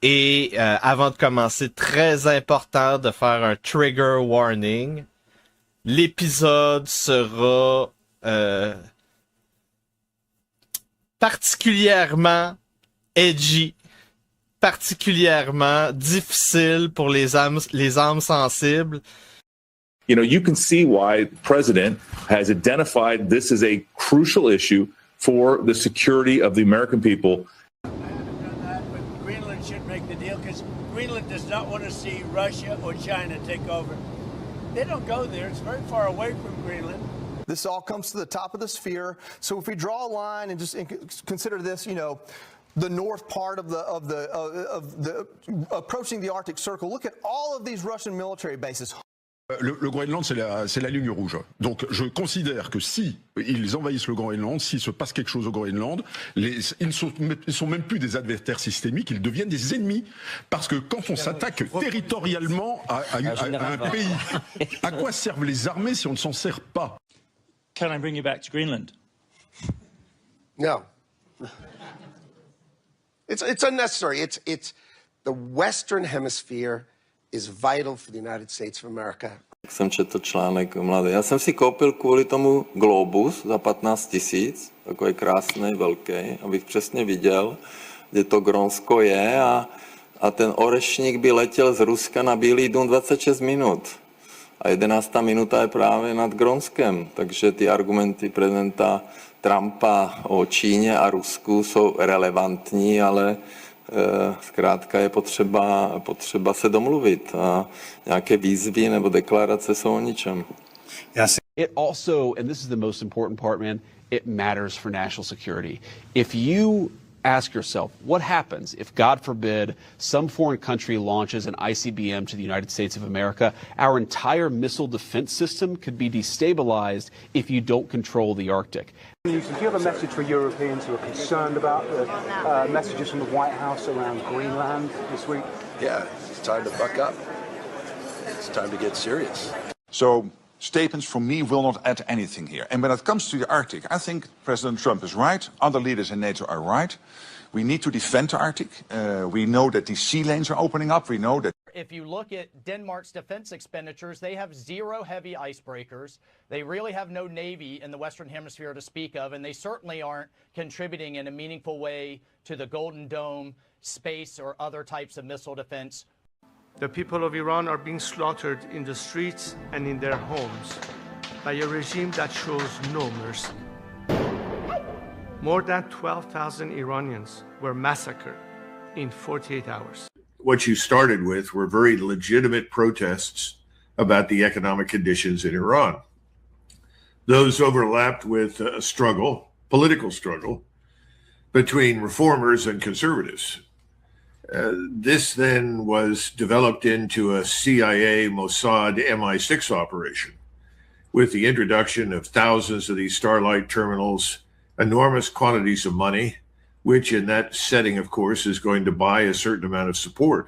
Et avant de commencer, très important de faire un trigger warning. L'épisode sera particulièrement edgy, particulièrement difficile pour les âmes sensibles. You know, you can see why the president has identified this as a crucial issue for the security of the American people. Greenland should make the deal because Greenland does not want to see Russia or China take over. They don't go there. It's very far away from Greenland. This all comes to the top of the sphere. So if we draw a line and just consider this, you know, the north part of the approaching the Arctic Circle, look at all of these Russian military bases. Le Groenland, c'est la ligne rouge. Donc je considère que si ils envahissent le Groenland, s'il se passe quelque chose au Groenland, ils sont même plus des adversaires systémiques, ils deviennent des ennemis. Parce que quand on s'attaque territorialement à un pays, à quoi servent les armées si on ne s'en sert pas? Can I bring you back to Greenland? No. It's unnecessary. It's the Western Hemisphere is vital for the United States of America. Jsem četl článek mladý. Já jsem si koupil kvůli tomu globus za 15 000, takový krásný, velký, abych přesně viděl, kde to Grónsko je a ten orešník by letěl z Ruska na Bílý dům 26 minut. A 11. minuta je právě nad Grónskem. Takže ty argumenty prezidenta Trumpa o Číně a Rusku jsou relevantní, ale zkrátka je potřeba se domluvit a nějaké výzvy nebo deklarace jsou o ničem. It also, and this is the most important part, man, it matters for national security. If you ask yourself, what happens if, God forbid, some foreign country launches an ICBM to the United States of America? Our entire missile defense system could be destabilized if you don't control the Arctic. Do you have a message for Europeans who are concerned about the messages from the White House around Greenland this week? Yeah, it's time to buck up. It's time to get serious. So statements from me will not add anything here. And when it comes to the Arctic, I think President Trump is right. Other leaders in NATO are right. We need to defend the Arctic. We know that these sea lanes are opening up. We know that. If you look at Denmark's defense expenditures, they have 0 heavy icebreakers. They really have no Navy in the Western Hemisphere to speak of, and they certainly aren't contributing in a meaningful way to the Golden Dome, space, or other types of missile defense. The people of Iran are being slaughtered in the streets and in their homes by a regime that shows no mercy. More than 12,000 Iranians were massacred in 48 hours. What you started with were very legitimate protests about the economic conditions in Iran. Those overlapped with a struggle, political struggle, between reformers and conservatives. This then was developed into a CIA, Mossad, MI6 operation with the introduction of thousands of these Starlight terminals, enormous quantities of money, which in that setting, of course, is going to buy a certain amount of support.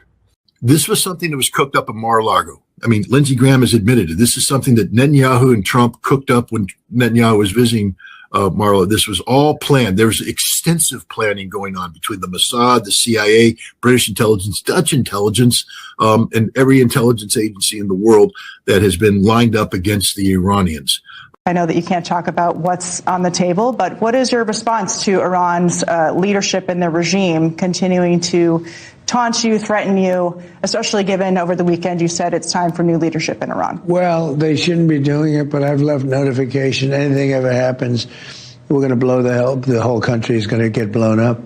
This was something that was cooked up in Mar-a-Lago. I mean, Lindsey Graham has admitted it. This is something that Netanyahu and Trump cooked up when Netanyahu was visiting Mar-a-Lago. This was all planned. There was extensive planning going on between the Mossad, the CIA, British intelligence, Dutch intelligence, and every intelligence agency in the world that has been lined up against the Iranians. I know that you can't talk about what's on the table, but what is your response to Iran's leadership and the regime continuing to taunt you, threaten you, especially given over the weekend you said it's time for new leadership in Iran? Well, they shouldn't be doing it, but I've left notification. Anything ever happens, we're going to blow the whole country is going to get blown up.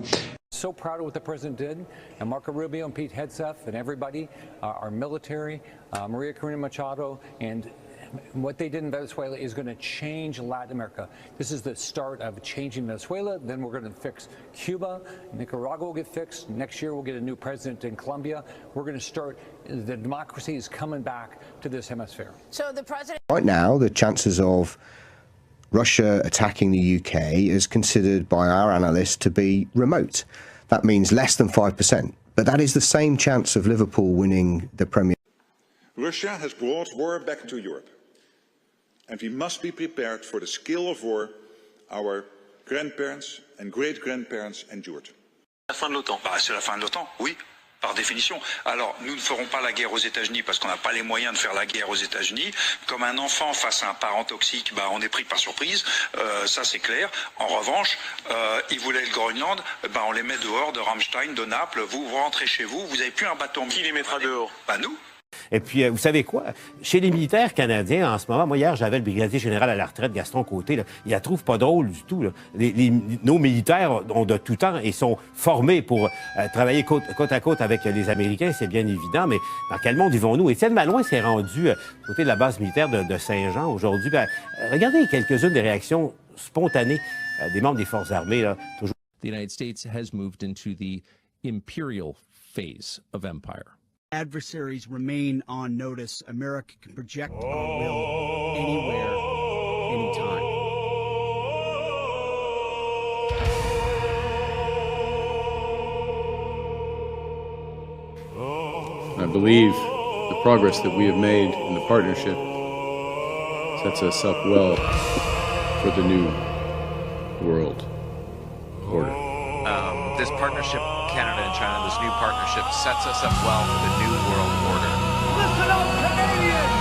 So proud of what the president did, and Marco Rubio and Pete Hegseth and everybody, our military, Maria Corina Machado, and what they did in Venezuela is going to change Latin America. This is the start of changing Venezuela. Then we're going to fix Cuba. Nicaragua will get fixed. Next year we'll get a new president in Colombia. We're going to start, the democracy is coming back to this hemisphere. So the president... Right now, the chances of Russia attacking the UK is considered by our analysts to be remote. That means less than 5%. But that is the same chance of Liverpool winning the Premier. Russia has brought war back into Europe. And we must be prepared for the scale of war our grandparents and great-grandparents endured. La fin de l'OTAN. Bah, c'est la fin de l'OTAN, oui. par définition. Alors, nous ne ferons pas la guerre aux États-Unis parce qu'on n'a pas les moyens de faire la guerre aux États-Unis. Comme un enfant face à un parent toxique, on est pris par surprise, ça c'est clair. En revanche, ils voulaient le Groenland, on les met dehors de Ramstein, de Naples, vous rentrez chez vous, vous n'avez plus un bateau. Qui les mettra dehors? Nous. Et puis, vous savez quoi? Chez les militaires canadiens, en ce moment, moi, hier, j'avais le brigadier général à la retraite, Gaston Côté, là, il la trouve pas drôle du tout. Là. Nos militaires ont de tout temps et sont formés pour travailler côte à côte avec les Américains, c'est bien évident, mais dans quel monde vivons-nous? Étienne Malouin s'est rendu côté de la base militaire de Saint-Jean aujourd'hui. Regardez quelques-unes des réactions spontanées des membres des Forces armées. Là, toujours. The United States has moved into the imperial phase of empire. Adversaries remain on notice. America can project our will anywhere, anytime. I believe the progress that we have made in the partnership sets us up well for the new world order. This partnership, Canada and China, this new partnership sets us up well for the new world order. Listen up, Canadians!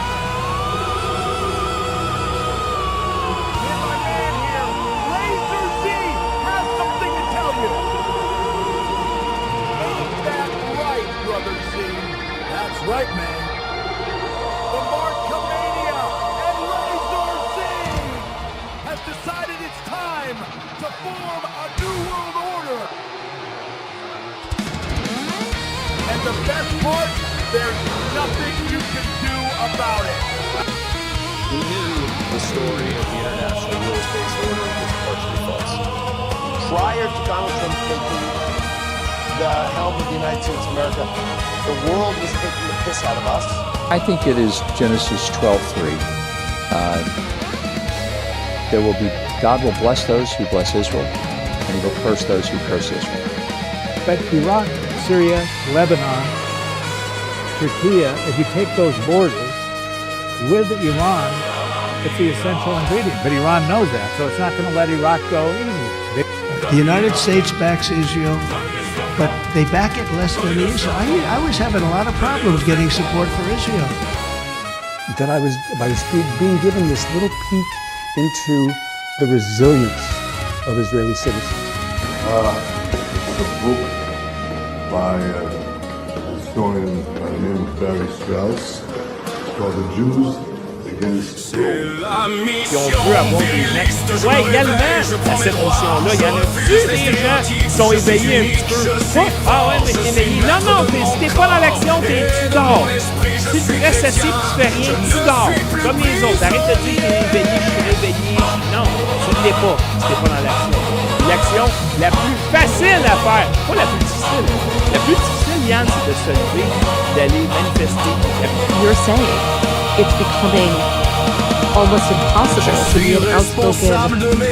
And my man here, Laser Z, has something to tell you. Ain't that right, Brother Z? That's right, man. The Markomania and Laser Z has decided it's time to form a new world order. And the best part, there's nothing you can do about it. We knew the story of the international rules-based order was partially false. Prior to Donald Trump taking the helm of the United States of America, the world was taking the piss out of us. I think it is Genesis 12:3. God will bless those who bless Israel, and he will curse those who curse Israel. But Iraq, Syria, Lebanon, Turkey, if you take those borders with Iran, it's the essential ingredient. But Iran knows that, so it's not going to let Iraq go easy. The United States backs Israel, but they back it less than Israel. I was having a lot of problems getting support for Israel. That I was being given this little peek into the resilience of Israeli citizens. It's a book by a historian by the name of Barry Strauss. It's called The Jews Against Rome. Puis on peut avoir des actes. Ouais, également, à cette mission-là, il y en a-tu des gens qui sont éveillés un petit peu? Ah ouais, mais t'es éveillé. Non, si t'es pas dans l'action, tu dors. Si tu restes assis et tu fais rien, tu dors. Comme les autres. Arrête de dire t'es éveillé, je suis réveillé. Non, tu ne l'es pas si t'es pas dans l'action. L'action la plus facile à faire, pas la plus difficile. La plus difficile, Yann, c'est de se lever, d'aller manifester. You're saying it's becoming almost impossible to be an outspoken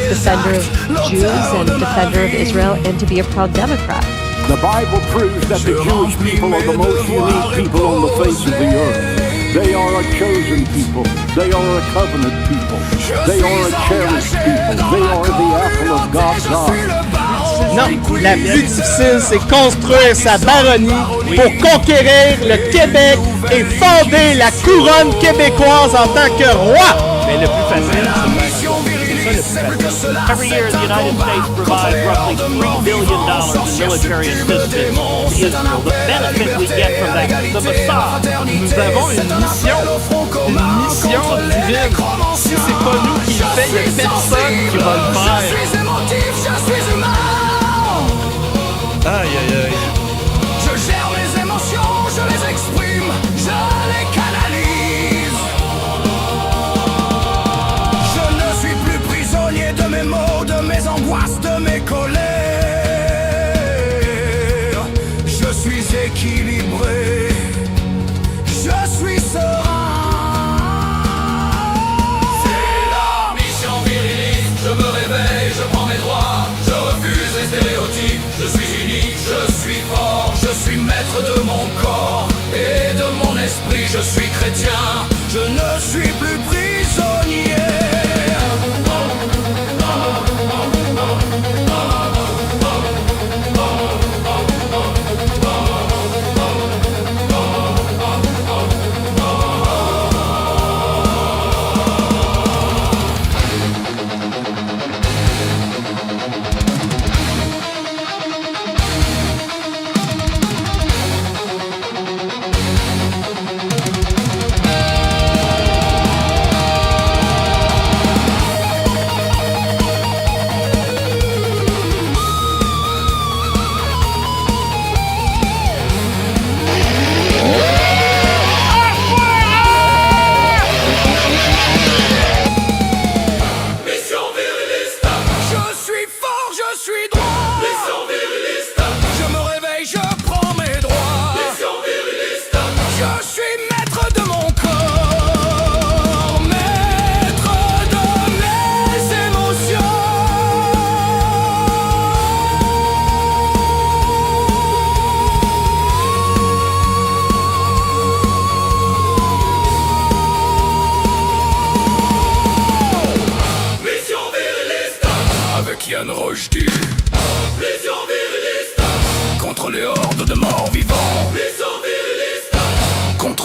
defender of Jews and defender of Israel and to be a proud Democrat. The Bible proves that the Jewish people are the most unique people on the face of the earth. They are a chosen people. They are a covenant people. They are a cherished people. They are the apple of God's eye. Non, la plus difficile, c'est construire sa baronnie pour conquérir le Québec et fonder la couronne québécoise en tant que roi. Mais le plus facile, Every year, the United States provides roughly $3 billion in military assistance to Israel. The benefit we get from that, the Mossad. Nous avons une mission divine. Si c'est pas nous qui le fait, il y a personne qui va le faire. Aïe, aïe, aïe. Je gère mes émotions, je les exprime, je les canalise. Je ne suis plus prisonnier de mes mots, de mes angoisses, de mes colères. Je suis équilibré, je suis serein. C'est la mission viriliste, je me réveille, je prends mes droits, je refuse les stéréotypes, je suis unique, je suis fort, je suis maître de mon corps et de mon esprit, je suis chrétien, je ne suis plus prisonnier.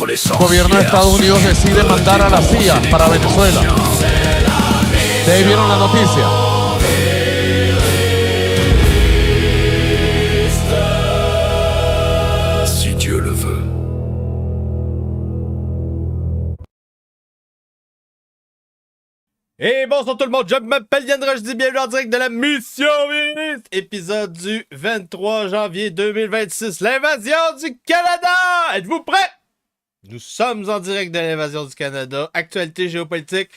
l'essentiel. gobierno de Estados Unidos decide mandar a la CIA para Venezuela. ¿Ustedes vieron la noticia? Si Dieu le veut. Et bonsoir tout le monde, je m'appelle Yann Roche, bienvenue en direct de la Mission Viriliste, épisode du 23 janvier 2026, l'invasion du Canada! Êtes-vous prêts? Nous sommes en direct de l'invasion du Canada, actualité géopolitique.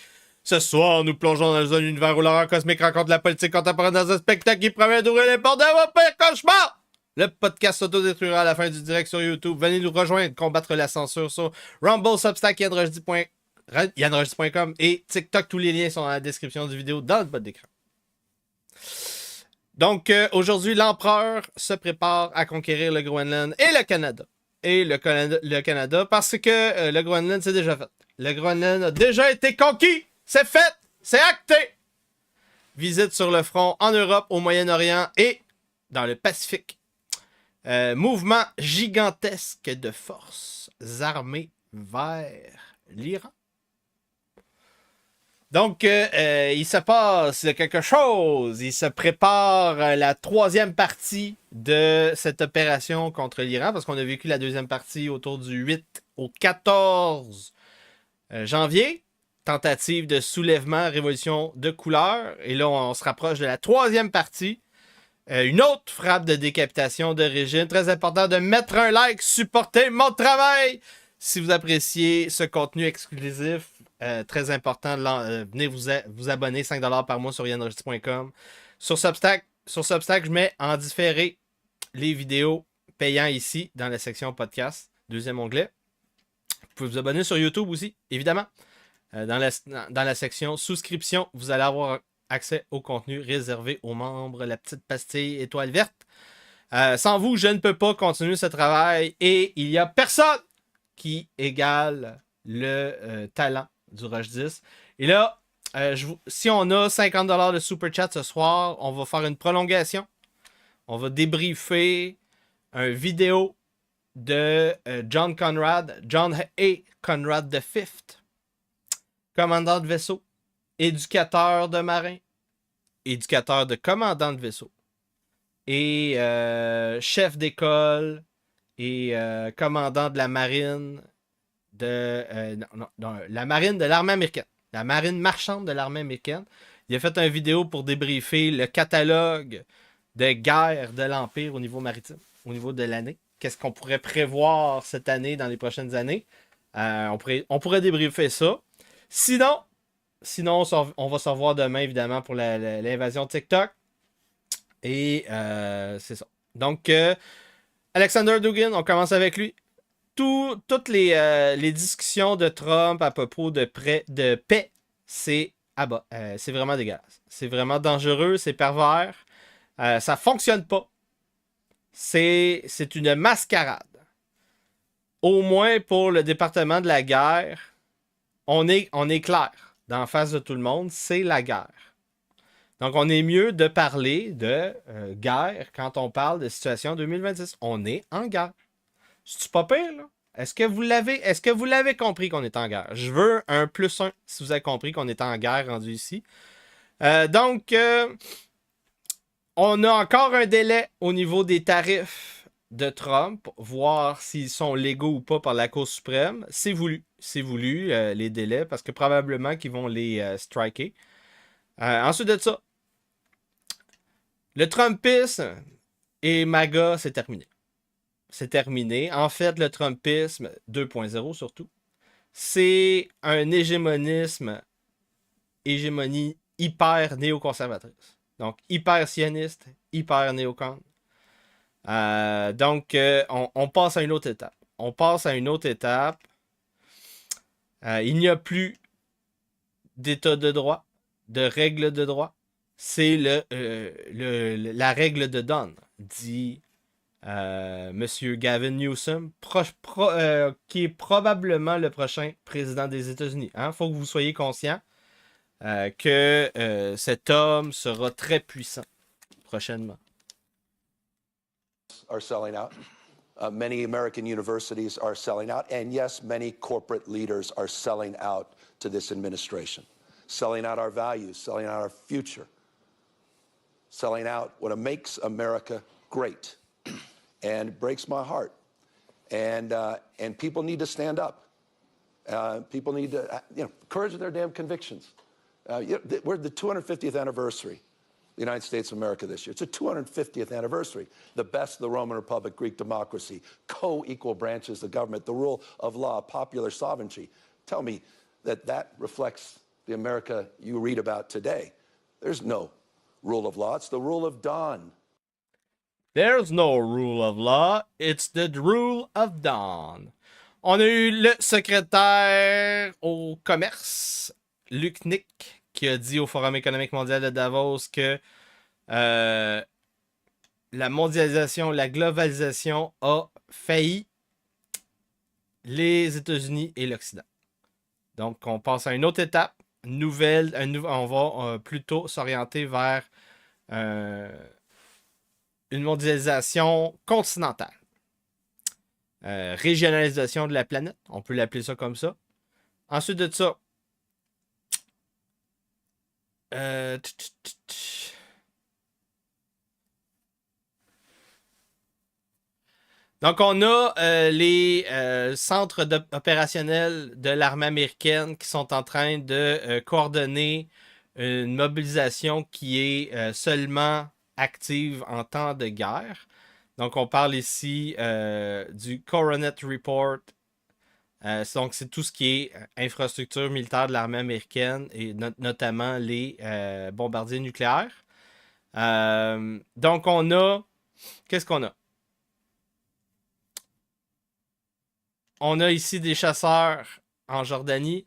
Ce soir, nous plongeons dans un univers où l'horreur cosmique rencontre la politique contemporaine dans un spectacle qui promet d'ouvrir les portes de vos pires cauchemars! Le podcast s'autodétruira à la fin du direct sur YouTube. Venez nous rejoindre, combattre la censure sur Rumble, Substack, YannRochdy.com et TikTok. Tous les liens sont dans la description du vidéo dans le bas d'écran. Donc, aujourd'hui, l'empereur se prépare à conquérir le Groenland et le Canada. Et le Canada, parce que le Groenland, c'est déjà fait. Le Groenland a déjà été conquis. C'est fait. C'est acté. Visite sur le front en Europe, au Moyen-Orient et dans le Pacifique. Mouvement gigantesque de forces armées vers l'Iran. Donc, il se passe quelque chose. Il se prépare la troisième partie de cette opération contre l'Iran, parce qu'on a vécu la deuxième partie autour du 8 au 14 janvier. Tentative de soulèvement, révolution de couleur. Et là, on se rapproche de la troisième partie. Une autre frappe de décapitation de régime. Très important de mettre un like, supporter mon travail. Si vous appréciez ce contenu exclusif, très important, venez vous abonner, 5$ par mois sur YannRochdy.com. Sur Substack, je mets en différé les vidéos payants ici dans la section podcast, deuxième onglet. Vous pouvez vous abonner sur YouTube aussi, évidemment. Dans la section souscription, vous allez avoir accès au contenu réservé aux membres, la petite pastille étoile verte. Sans vous, je ne peux pas continuer ce travail et il n'y a personne qui égale le talent du Rush 10. Et là, si on a 50$ de super chat ce soir, on va faire une prolongation. On va débriefer une vidéo de John A. Conrad V, commandant de vaisseau, éducateur de marins, éducateur de commandant de vaisseau, et chef d'école et commandant de la marine la marine de l'armée américaine, la marine marchande de l'armée américaine. Il a fait une vidéo pour débriefer le catalogue de guerre de l'Empire au niveau maritime, au niveau de l'année. Qu'est-ce qu'on pourrait prévoir cette année, dans les prochaines années? On pourrait débriefer ça. Sinon, on va se revoir demain, évidemment, pour l'invasion de TikTok. Et c'est ça. Donc, Alexander Dugin, on commence avec lui. Toutes les discussions de Trump à propos de paix, c'est vraiment dégueulasse. C'est vraiment dangereux, c'est pervers. Ça fonctionne pas. C'est une mascarade. Au moins pour le département de la guerre, on est clair. D'en face de tout le monde, c'est la guerre. Donc, on est mieux de parler de guerre quand on parle de situation 2026. On est en guerre. C'est-tu pas pire, là? Est-ce que vous l'avez compris qu'on est en guerre? Je veux un +1 si vous avez compris qu'on est en guerre rendu ici. Donc, on a encore un délai au niveau des tarifs de Trump, voir s'ils sont légaux ou pas par la Cour suprême. C'est voulu. C'est voulu, les délais, parce que probablement qu'ils vont les striker. Ensuite de ça, le Trumpisme et MAGA, c'est terminé. C'est terminé. En fait, le Trumpisme 2.0 surtout, c'est un hégémonie hyper néoconservatrice. Donc, hyper sioniste, hyper néocon. Donc, on passe à une autre étape. Il n'y a plus d'état de droit, de règles de droit. C'est la règle de Don, dit Monsieur Gavin Newsom, qui est probablement le prochain président des États-Unis. Il faut que vous soyez conscient que cet homme sera très puissant prochainement. Are selling out. Many American universities are selling out, and yes, many corporate leaders are selling out to this administration, selling out our values, selling out our future, selling out what makes America great, and it breaks my heart. And people need to stand up. People need to, courage of their damn convictions. We're the 250th anniversary. The United States of America this year. It's the 250th anniversary. The best of the Roman Republic, Greek democracy, co-equal branches of government, the rule of law, popular sovereignty. Tell me that reflects the America you read about today. There's no rule of law. It's the rule of dawn. There's no rule of law. It's the rule of dawn. On a eu le secrétaire au commerce, Luc Nick, qui a dit au Forum économique mondial de Davos que la mondialisation, la globalisation a failli les États-Unis et l'Occident. Donc, on passe à une autre étape, nouvelle, on va plutôt s'orienter vers une mondialisation continentale. Régionalisation de la planète, on peut l'appeler ça comme ça. Ensuite de ça, donc on a les centres opérationnels de l'armée américaine qui sont en train de coordonner une mobilisation qui est seulement active en temps de guerre. Donc on parle ici du Coronet Report. Donc, c'est tout ce qui est infrastructure militaire de l'armée américaine et notamment les bombardiers nucléaires. Donc, on a... Qu'est-ce qu'on a? On a ici des chasseurs en Jordanie.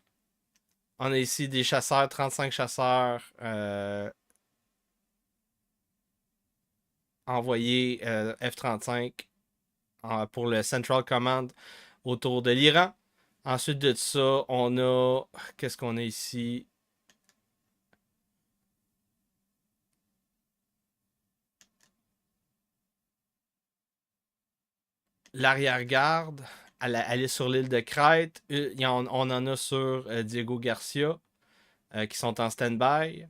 On a ici des chasseurs, 35 chasseurs envoyés F-35 pour le Central Command autour de l'Iran. Ensuite de ça, on a... Qu'est-ce qu'on a ici? L'arrière-garde, elle est sur l'île de Crète. On en a sur Diego Garcia, qui sont en stand-by.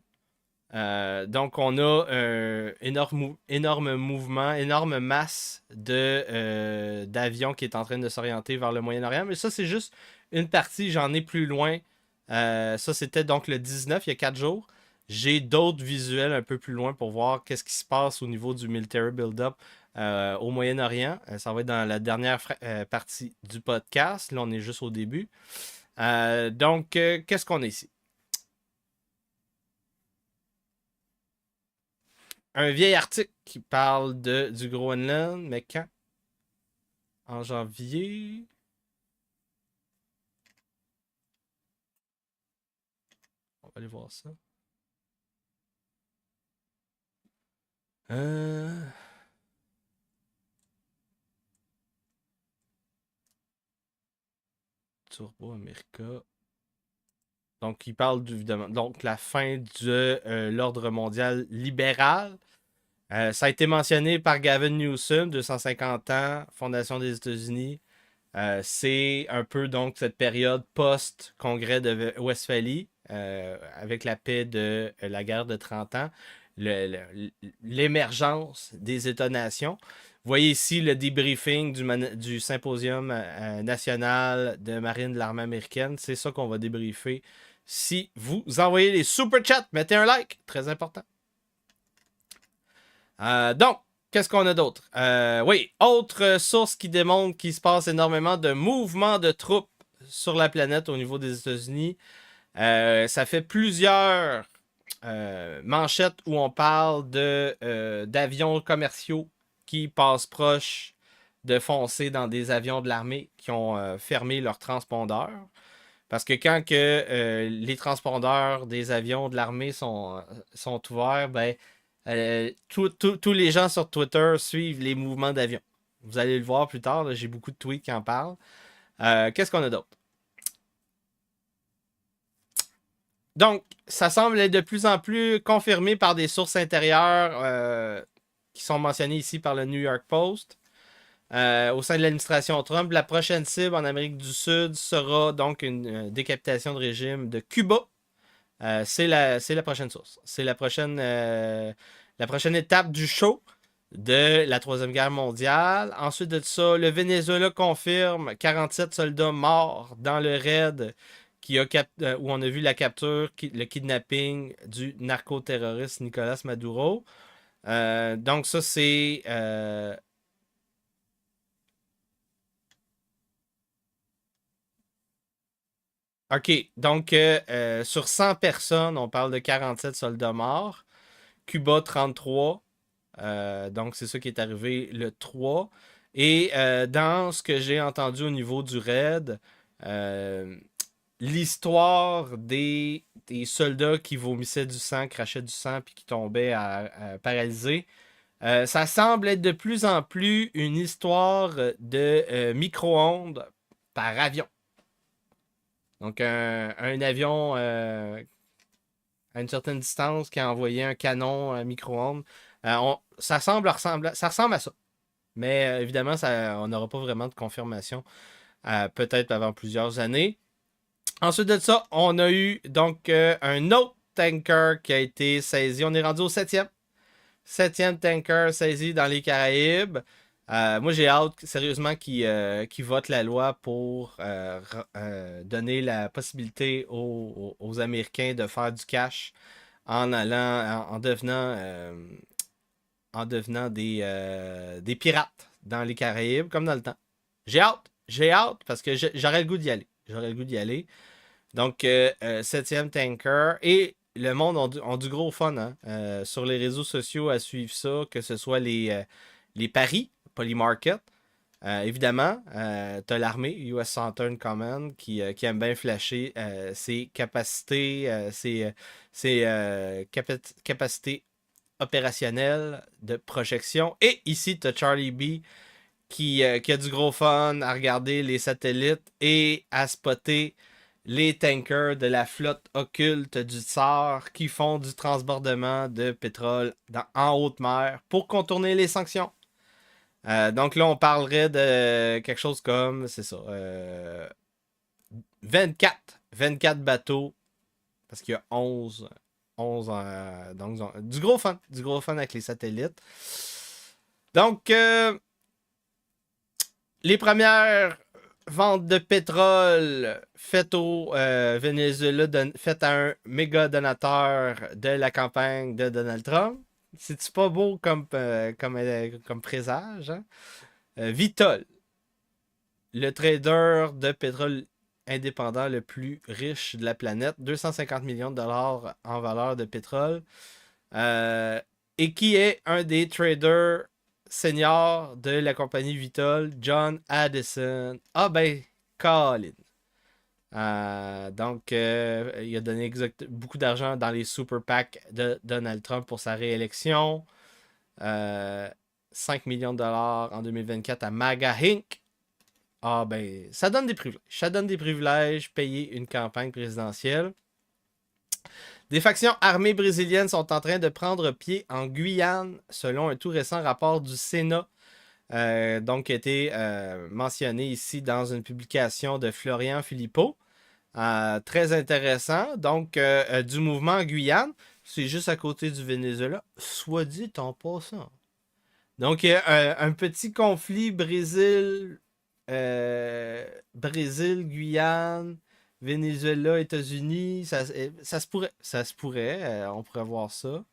Donc, on a un énorme mouvement, énorme masse d'avions qui est en train de s'orienter vers le Moyen-Orient. Mais ça, c'est juste une partie. J'en ai plus loin. Ça, c'était donc le 19, il y a 4 jours. J'ai d'autres visuels un peu plus loin pour voir qu'est-ce qui se passe au niveau du military build-up au Moyen-Orient. Ça va être dans la dernière partie du podcast. Là, on est juste au début. Donc, qu'est-ce qu'on a ici? Un vieil article qui parle du Groenland, mais quand? En janvier. On va aller voir ça. Turbo America. Donc, il parle évidemment donc la fin de l'ordre mondial libéral. Ça a été mentionné par Gavin Newsom, 250 ans, Fondation des États-Unis. C'est un peu donc cette période post-congrès de Westphalie, avec la paix de la guerre de 30 ans, l'émergence des États-nations. Vous voyez ici le debriefing du symposium national de marine de l'armée américaine. C'est ça qu'on va débriefer. Si vous envoyez les super chats, mettez un like, très important. Donc, qu'est-ce qu'on a d'autre? Oui, autre source qui démontre qu'il se passe énormément de mouvements de troupes sur la planète au niveau des États-Unis. Ça fait plusieurs manchettes où on parle d'avions commerciaux qui passent proche de foncer dans des avions de l'armée qui ont fermé leurs transpondeurs. Parce que quand les transpondeurs des avions de l'armée sont ouverts, ben, tous les gens sur Twitter suivent les mouvements d'avions. Vous allez le voir plus tard, j'ai beaucoup de tweets qui en parlent. Qu'est-ce qu'on a d'autre? Donc, ça semble être de plus en plus confirmé par des sources intérieures qui sont mentionnées ici par le New York Post. au sein de l'administration Trump. La prochaine cible en Amérique du Sud sera donc une décapitation de régime de Cuba. C'est la prochaine source. C'est la prochaine étape du show de la Troisième Guerre mondiale. Ensuite de ça, le Venezuela confirme 47 soldats morts dans le raid où on a vu la capture, le kidnapping du narcoterroriste Nicolas Maduro. Donc ça, c'est... OK, donc sur 100 personnes, on parle de 47 soldats morts. Cuba, 33. Donc c'est ça qui est arrivé le 3. Et dans ce que j'ai entendu au niveau du raid, l'histoire des soldats qui vomissaient du sang, crachaient du sang puis qui tombaient paralysés, ça semble être de plus en plus une histoire de micro-ondes par avion. Donc, un avion à une certaine distance qui a envoyé un canon à micro-ondes. Ça ressemble à ça. Mais évidemment, on n'aura pas vraiment de confirmation peut-être avant plusieurs années. Ensuite de ça, on a eu donc un autre tanker qui a été saisi. On est rendu au 7e. 7e tanker saisi dans les Caraïbes. Moi, j'ai hâte, sérieusement, qu'ils votent la loi pour donner la possibilité aux Américains de faire du cash en devenant des pirates dans les Caraïbes, comme dans le temps. J'ai hâte, parce que j'aurais le goût d'y aller. Donc, 7e tanker. Et le monde ont du gros fun sur les réseaux sociaux à suivre ça, que ce soit les paris, Polymarket. Évidemment, tu as l'armée, US Southern Command, qui aime bien flasher ses capacités, capacités opérationnelles de projection. Et ici, tu as Charlie B qui a du gros fun à regarder les satellites et à spotter les tankers de la flotte occulte du Tsar qui font du transbordement de pétrole en haute mer pour contourner les sanctions. Donc là, on parlerait de quelque chose comme, c'est ça, 24 bateaux, parce qu'il y a 11 donc du gros fun avec les satellites. Donc, les premières ventes de pétrole faites au Venezuela, faites à un méga donateur de la campagne de Donald Trump. C'est-tu pas beau comme présage? Hein? Vitol, le trader de pétrole indépendant le plus riche de la planète, 250 millions de dollars en valeur de pétrole, et qui est un des traders seniors de la compagnie Vitol, John Addison. Ah ben, Colin. Donc, il a donné beaucoup d'argent dans les super PAC de Donald Trump pour sa réélection. 5 millions de dollars en 2024 à MAGA Inc. Ah ben, ça donne des privilèges. Ça donne des privilèges, payer une campagne présidentielle. Des factions armées brésiliennes sont en train de prendre pied en Guyane, selon un tout récent rapport du Sénat. Donc, qui a été mentionné ici dans une publication de Florian Philippot. Très intéressant. Donc, du mouvement en Guyane, c'est juste à côté du Venezuela, soit dit en passant. Donc, il y a un petit conflit Brésil, Guyane, Venezuela, États-Unis. Ça se pourrait. On pourrait voir ça.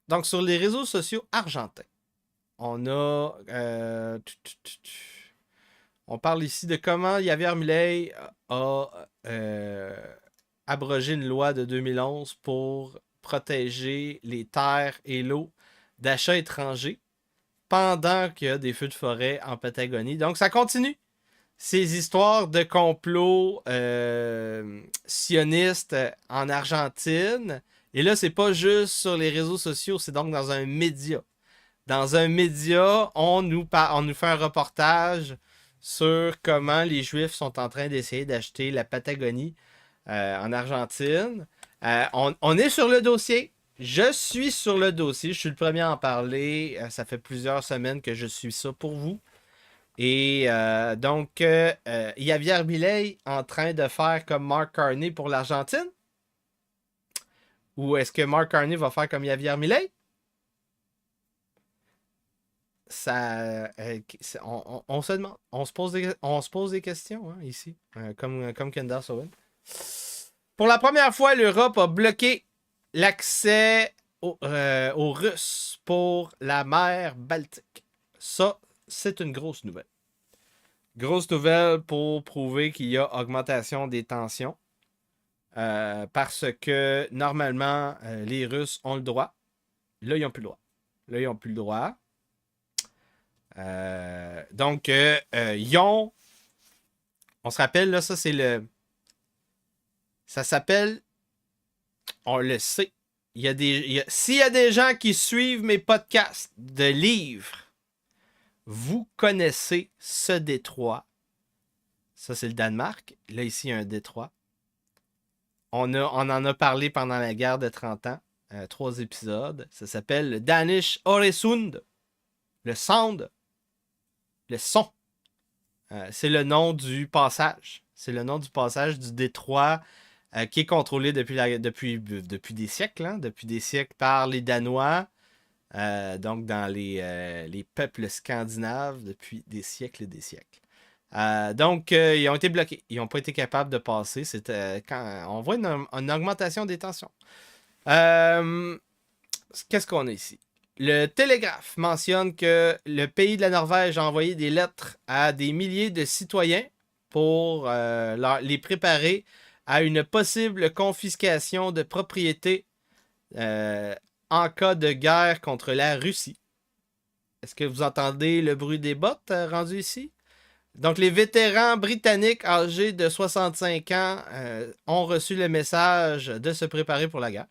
Donc, sur les réseaux sociaux argentins, on a... on parle ici de comment Javier Milei a abrogé une loi de 2011 pour protéger les terres et l'eau d'achats étrangers pendant qu'il y a des feux de forêt en Patagonie. Donc, ça continue. Ces histoires de complot sionistes en Argentine. Et là, c'est pas juste sur les réseaux sociaux, c'est donc dans un média. Dans un média, on nous fait un reportage sur comment les Juifs sont en train d'essayer d'acheter la Patagonie en Argentine. On est sur le dossier. Je suis sur le dossier. Je suis le premier à en parler. Ça fait plusieurs semaines que je suis ça pour vous. Et donc, Javier Milei en train de faire comme Mark Carney pour l'Argentine? Ou est-ce que Mark Carney va faire comme Javier Milei? Ça, on se demande, on se pose des questions hein, ici, comme Candace Owen. Pour la première fois, l'Europe a bloqué l'accès aux Russes pour la mer Baltique. Ça, c'est une grosse nouvelle. Grosse nouvelle pour prouver qu'il y a augmentation des tensions. Parce que normalement, les Russes ont le droit. Là, ils n'ont plus le droit. Là, ils n'ont plus le droit. Donc, ils ont... On se rappelle, là, ça, c'est le... Ça s'appelle... On le sait. S'il y a des gens qui suivent mes podcasts de livres, vous connaissez ce détroit. Ça, c'est le Danemark. Là, ici, il y a un détroit. On en a parlé pendant la guerre de 30 ans. 3 épisodes. Ça s'appelle le Danish Øresund. Le sound. Le son. C'est le nom du passage. C'est le nom du passage du détroit qui est contrôlé depuis des siècles. Hein, depuis des siècles par les Danois. Donc dans les peuples scandinaves depuis des siècles et des siècles. Donc, ils ont été bloqués. Ils n'ont pas été capables de passer. Quand on voit une augmentation des tensions. Qu'est-ce qu'on a ici? Le Télégraphe mentionne que le pays de la Norvège a envoyé des lettres à des milliers de citoyens pour les préparer à une possible confiscation de propriété en cas de guerre contre la Russie. Est-ce que vous entendez le bruit des bottes rendu ici? Donc, les vétérans britanniques âgés de 65 ans ont reçu le message de se préparer pour la guerre.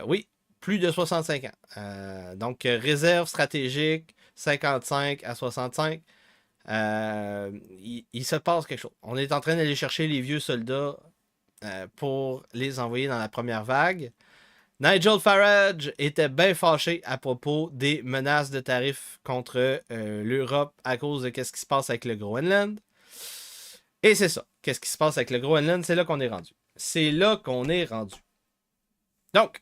Oui, plus de 65 ans. Donc, réserve stratégique, 55 à 65. Il se passe quelque chose. On est en train d'aller chercher les vieux soldats pour les envoyer dans la première vague. Nigel Farage était bien fâché à propos des menaces de tarifs contre l'Europe à cause de ce qui se passe avec le Groenland. Et c'est ça. Qu'est-ce qui se passe avec le Groenland? C'est là qu'on est rendu. C'est là qu'on est rendu. Donc,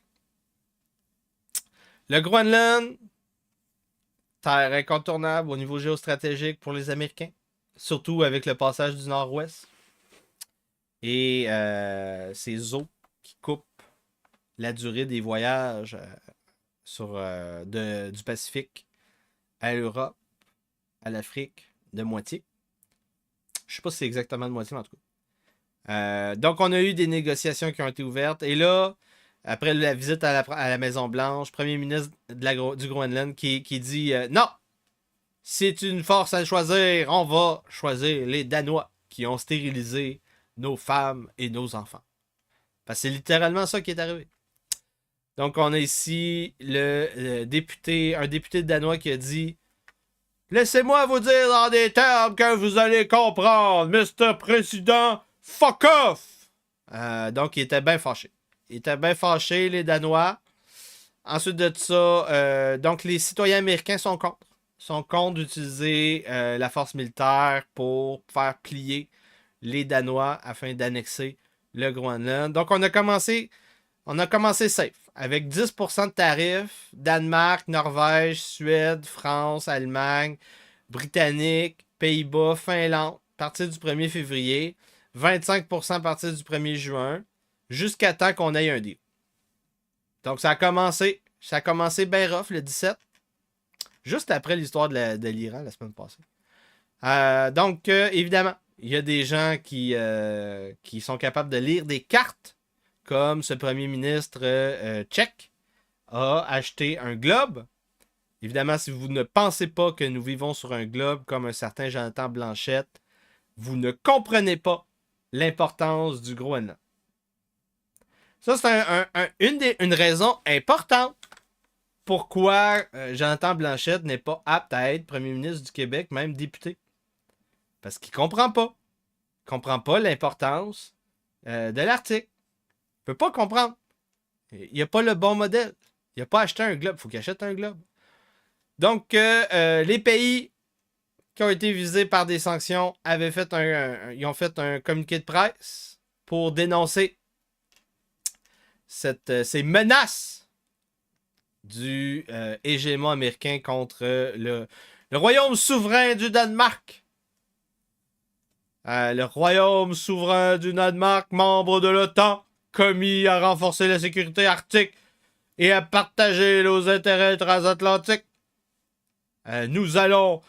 le Groenland, terre incontournable au niveau géostratégique pour les Américains, surtout avec le passage du Nord-Ouest et ces eaux qui coupent la durée des voyages du Pacifique à l'Europe, à l'Afrique, de moitié. Je ne sais pas si c'est exactement de moitié, mais en tout cas. Donc, on a eu des négociations qui ont été ouvertes. Et là, après la visite à la Maison-Blanche, premier ministre du Groenland qui dit non, c'est une force à choisir. On va choisir les Danois qui ont stérilisé nos femmes et nos enfants. Parce que c'est littéralement ça qui est arrivé. Donc, on a ici un député danois qui a dit « Laissez-moi vous dire dans des termes que vous allez comprendre, Mr. Président, fuck off! » Donc, il était bien fâché. Il était bien fâché, les Danois. Ensuite de ça, donc les citoyens américains sont contre. Sont contre d'utiliser la force militaire pour faire plier les Danois afin d'annexer le Groenland. Donc, on a commencé safe. Avec 10% de tarifs, Danemark, Norvège, Suède, France, Allemagne, Britannique, Pays-Bas, Finlande, à partir du 1er février, 25% à partir du 1er juin, jusqu'à temps qu'on ait un deal. Donc, ça a commencé bien rough le 17, juste après l'histoire de l'Iran la semaine passée. Donc, évidemment, il y a des gens qui sont capables de lire des cartes, comme ce premier ministre tchèque a acheté un globe. Évidemment, si vous ne pensez pas que nous vivons sur un globe comme un certain Jonathan Blanchette, vous ne comprenez pas l'importance du Groenland. Ça, c'est une raison importante pourquoi Jonathan Blanchette n'est pas apte à être premier ministre du Québec, même député. Parce qu'il ne comprend pas. Il ne comprend pas l'importance de l'Arctique. Il ne peut pas comprendre. Il n'a pas le bon modèle. Il n'a pas acheté un globe. Il faut qu'il achète un globe. Donc, les pays qui ont été visés par des sanctions avaient fait ils ont fait un communiqué de presse pour dénoncer ces menaces du hégémon américain contre le royaume souverain du Danemark. Le royaume souverain du Danemark, membre de l'OTAN, commis à renforcer la sécurité arctique et à partager nos intérêts transatlantiques. Nous allons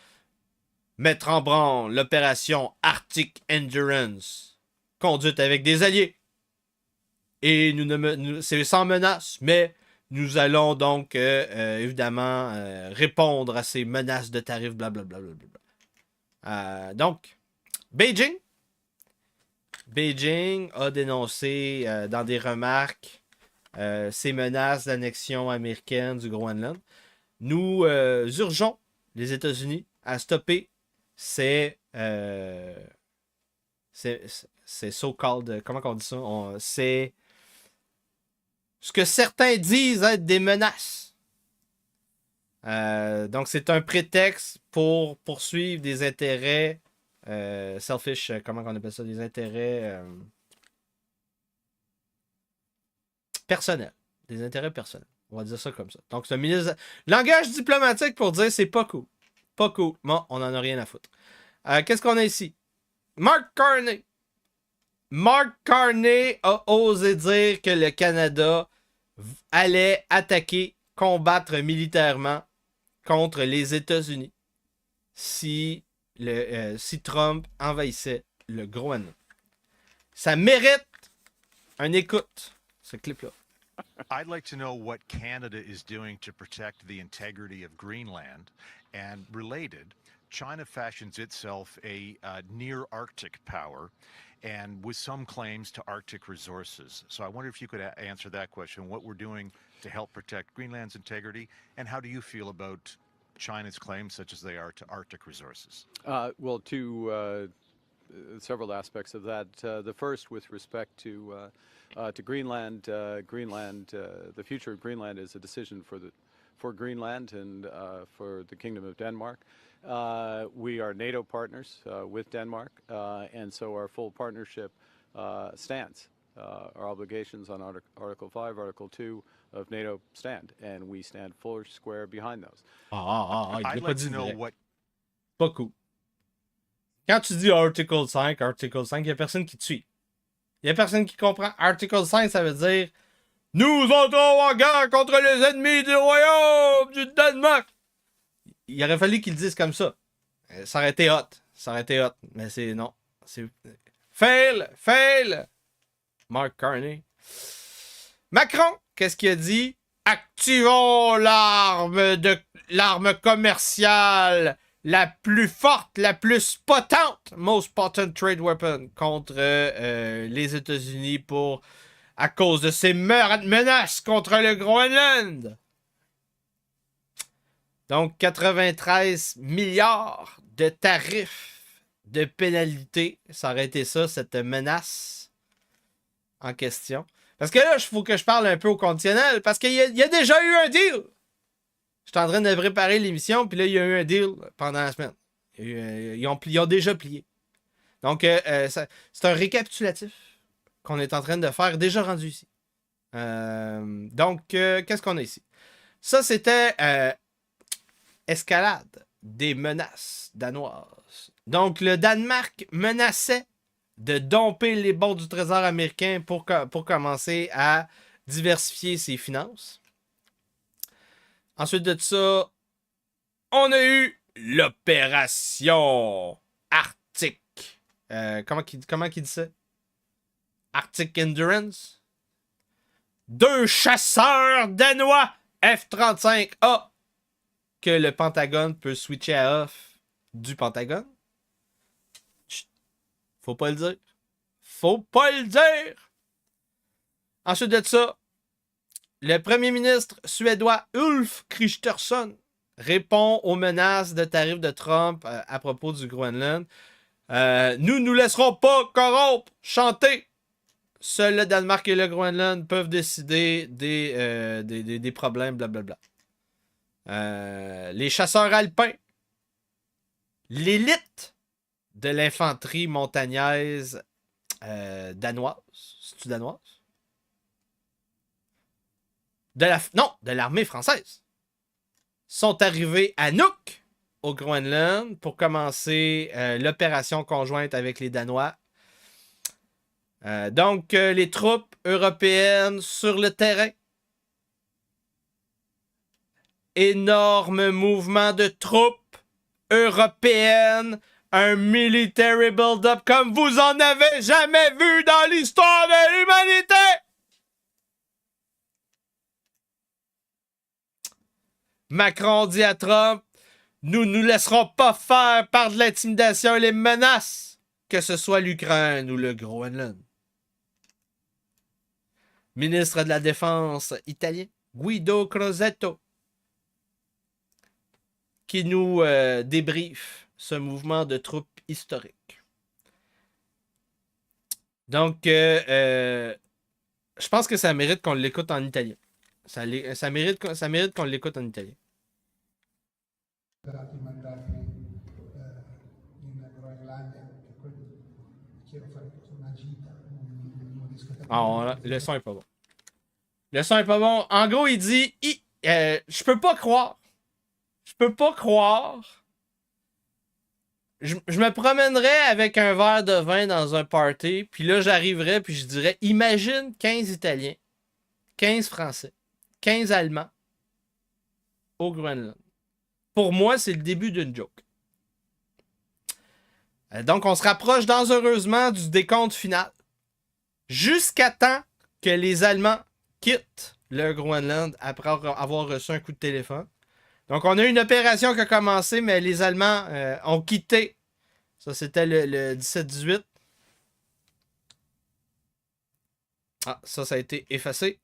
mettre en branle l'opération Arctic Endurance, conduite avec des alliés. Et c'est sans menace, mais nous allons donc évidemment répondre à ces menaces de tarifs, blablabla. Donc, Beijing a dénoncé dans des remarques ces menaces d'annexion américaine du Groenland. Nous urgeons les États-Unis à stopper ces so-called, comment on dit ça? C'est ce que certains disent être des menaces. Donc, c'est un prétexte pour poursuivre des intérêts selfish, comment on appelle ça? Des intérêts personnels. Des intérêts personnels. On va dire ça comme ça. Donc, c'est un ministre... Langage diplomatique pour dire c'est pas cool. Pas cool. Bon, on en a rien à foutre. Qu'est-ce qu'on a ici? Mark Carney. Mark Carney a osé dire que le Canada allait attaquer, combattre militairement contre les États-Unis si Trump envahissait le Groenland. Ça mérite un écoute, ce clip-là. I'd like to know what Canada is doing to protect the integrity of Greenland. And related, China fashions itself a near Arctic power and with some claims to Arctic resources. So I wonder if you could answer that question, what we're doing to help protect Greenland's integrity, and how do you feel about China's claims, such as they are, to Arctic resources? Well, several aspects of that. The first, with respect to Greenland, the future of Greenland is a decision for Greenland and for the Kingdom of Denmark. We are NATO partners with Denmark, and so our full partnership stands. Our obligations on Article 5, Article 2 of NATO stand, and we stand full square behind those. I'd like to know what... Pas cool. Quand tu dis Article 5, il n'y a personne qui te suit. Il n'y a personne qui comprend. Article 5, ça veut dire nous entrons en guerre contre les ennemis du royaume du Danemark. Il aurait fallu qu'ils le disent comme ça. Ça aurait été hot. Mais c'est non. C'est fail. Mark Carney. Macron, qu'est-ce qu'il a dit? Activons l'arme commerciale la plus forte, la plus potente, most potent trade weapon contre les États-Unis à cause de ces menaces contre le Groenland. Donc, 93 milliards de tarifs de pénalités. Ça aurait été ça, cette menace en question. Parce que là, il faut que je parle un peu au conditionnel, parce qu'il y a déjà eu un deal. J'étais en train de préparer l'émission, puis là, il y a eu un deal pendant la semaine. Ils ont déjà plié. Donc, c'est un récapitulatif qu'on est en train de faire, déjà rendu ici. Donc, qu'est-ce qu'on a ici? Ça, c'était escalade des menaces danoises. Donc, le Danemark menaçait de domper les bons du trésor américain pour commencer à diversifier ses finances. Ensuite de ça, on a eu l'opération Arctique. Comment qu'il dit ça? Arctic Endurance. 2 chasseurs danois F-35A que le Pentagone peut switcher à off du Pentagone. Chut. Faut pas le dire. Ensuite de ça, le premier ministre suédois Ulf Kristersson répond aux menaces de tarifs de Trump à propos du Groenland. Nous ne nous laisserons pas corrompre, chanter Seuls le Danemark et le Groenland peuvent décider des problèmes, blablabla. Les chasseurs alpins, l'élite de l'infanterie montagnaise danoise. C'est-tu danoise? De l'armée française. Sont arrivés à Nuuk, au Groenland, pour commencer l'opération conjointe avec les Danois. Donc, les troupes européennes sur le terrain. Énorme mouvement de troupes européennes. Un military build-up comme vous en avez jamais vu dans l'histoire de l'humanité. Macron dit à Trump, nous ne nous laisserons pas faire par de l'intimidation et les menaces, que ce soit l'Ukraine ou le Groenland. Ministre de la Défense italien, Guido Crosetto, qui nous débriefe ce mouvement de troupes historique. Donc, je pense que ça mérite qu'on l'écoute en italien. Ça mérite qu'on l'écoute en italien. Le son est pas bon. Le son est pas bon. En gros, il dit je peux pas croire. Je me promènerais avec un verre de vin dans un party, puis là, j'arriverais, puis je dirais, imagine 15 Italiens, 15 Français, 15 Allemands au Groenland. Pour moi, c'est le début d'une joke. Donc, on se rapproche dangereusement du décompte final. Jusqu'à temps que les Allemands quittent le Groenland après avoir reçu un coup de téléphone. Donc, on a une opération qui a commencé, mais les Allemands ont quitté. Ça, c'était le 17-18. Ah, ça a été effacé.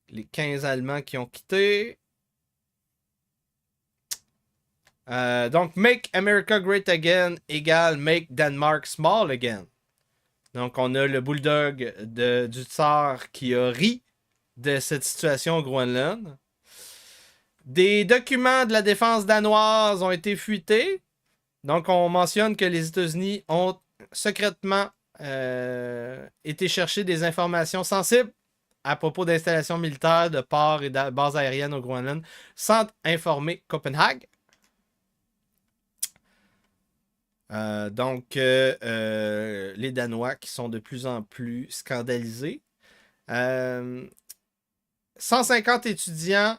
Les 15 Allemands qui ont quitté. Donc, Make America Great Again égale Make Denmark Small Again. Donc, on a le bulldog du tsar qui a ri de cette situation au Groenland. Des documents de la défense danoise ont été fuités. Donc, on mentionne que les États-Unis ont secrètement été chercher des informations sensibles à propos d'installations militaires, de ports et de bases aériennes au Groenland, sans informer Copenhague. Donc, les Danois qui sont de plus en plus scandalisés. 150 étudiants.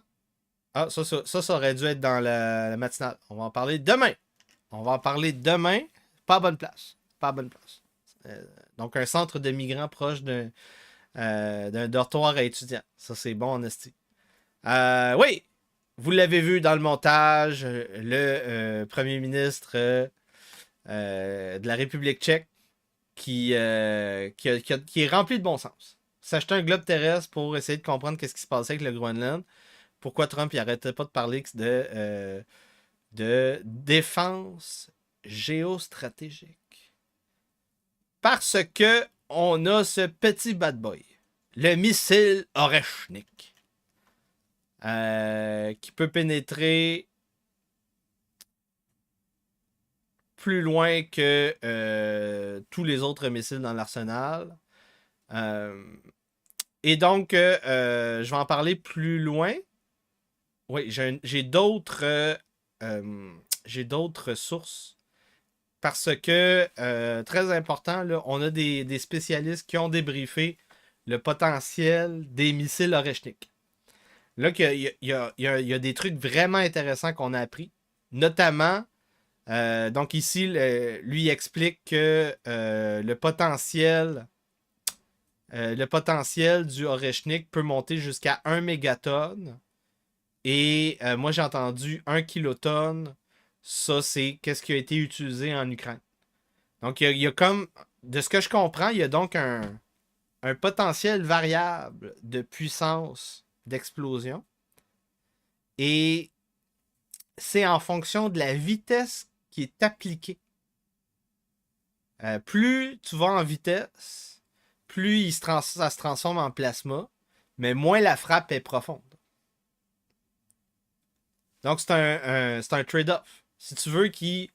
Ah, ça aurait dû être dans la matinale. On va en parler demain. Pas à bonne place. Donc, un centre de migrants proche d'un dortoir à étudiants. Ça, c'est bon en esti. Oui, vous l'avez vu dans le montage, le premier ministre de la République tchèque qui est rempli de bon sens. S'acheter un globe terrestre pour essayer de comprendre qu'est-ce qui se passait avec le Groenland. Pourquoi Trump n'arrêtait pas de parler de défense géostratégique? Parce que on a ce petit bad boy, le missile Oreshnik, qui peut pénétrer plus loin que tous les autres missiles dans l'arsenal. Et donc, je vais en parler plus loin. Oui, j'ai d'autres sources. Parce que, très important, là, on a des spécialistes qui ont débriefé le potentiel des missiles Oreshnik. Là, il y a des trucs vraiment intéressants qu'on a appris. Notamment, donc ici, lui explique que le potentiel du Oreshnik peut monter jusqu'à 1 mégatonne. Et moi, j'ai entendu 1 kilotonne. Ça, c'est qu'est-ce qui a été utilisé en Ukraine. Donc, il y a comme, de ce que je comprends, il y a donc un potentiel variable de puissance d'explosion. Et c'est en fonction de la vitesse qui est appliquée. Plus tu vas en vitesse, plus ça se transforme en plasma, mais moins la frappe est profonde. Donc, c'est un trade-off. Si tu veux qu'il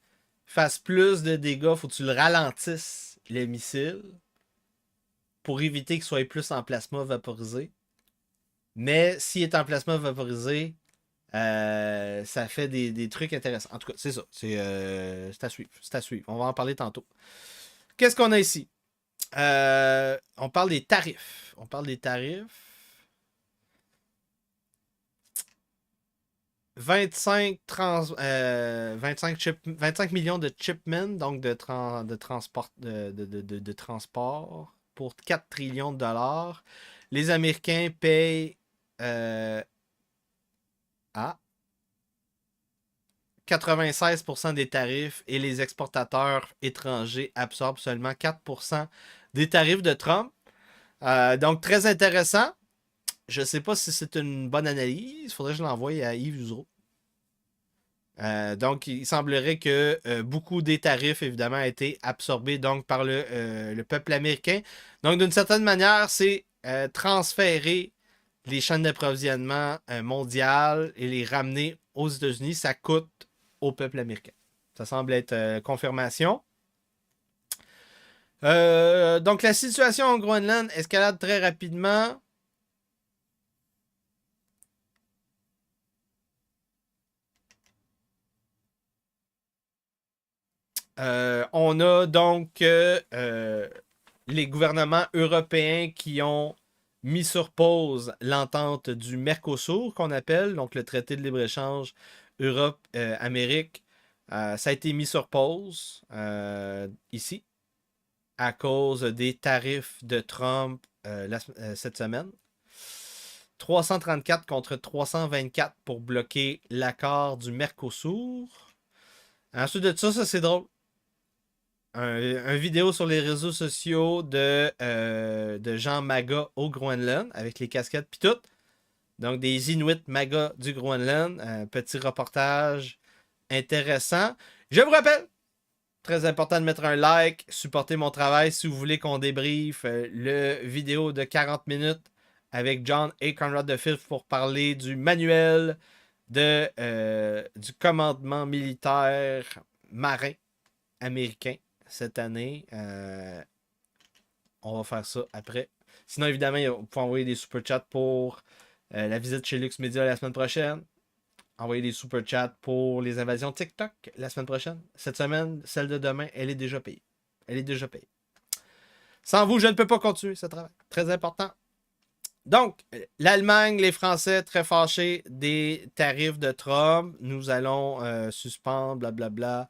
fasse plus de dégâts, il faut que tu le ralentisses, le missile, pour éviter qu'il soit plus en plasma vaporisé. Mais s'il est en plasma vaporisé, ça fait des trucs intéressants. En tout cas, c'est ça. C'est à suivre. C'est à suivre. On va en parler tantôt. Qu'est-ce qu'on a ici? On parle des tarifs. 25 millions de shipments, donc de transport pour 4 trillions de dollars. Les Américains payent 96% des tarifs et les exportateurs étrangers absorbent seulement 4% des tarifs de Trump. Donc, très intéressant. Je ne sais pas si c'est une bonne analyse. Il faudrait que je l'envoie à Yves Usereau. Donc, il semblerait que beaucoup des tarifs, évidemment, aient été absorbés donc, par le peuple américain. Donc, d'une certaine manière, c'est transférer les chaînes d'approvisionnement mondiales et les ramener aux États-Unis. Ça coûte au peuple américain. Ça semble être confirmation. Donc, la situation en Groenland escalade très rapidement. On a donc les gouvernements européens qui ont mis sur pause l'entente du Mercosur, qu'on appelle, donc le traité de libre-échange Europe-Amérique. Ça a été mis sur pause ici à cause des tarifs de Trump cette semaine. 334 contre 324 pour bloquer l'accord du Mercosur. Ensuite de ça c'est drôle. Un vidéo sur les réseaux sociaux de gens MAGA au Groenland avec les casquettes pis tout. Donc des Inuits MAGA du Groenland. Un petit reportage intéressant. Je vous rappelle, très important de mettre un like, supporter mon travail si vous voulez qu'on débriefe le vidéo de 40 minutes avec John et Conrad the Fifth pour parler du manuel du commandement militaire marin américain cette année. On va faire ça après. Sinon, évidemment, vous pouvez envoyer des super chats pour la visite chez Lux Media la semaine prochaine. Envoyer des super chats pour les invasions TikTok la semaine prochaine. Cette semaine, celle de demain, elle est déjà payée. Sans vous, je ne peux pas continuer ce travail. Très important. Donc, l'Allemagne, les Français, très fâchés des tarifs de Trump. Nous allons suspendre, blablabla.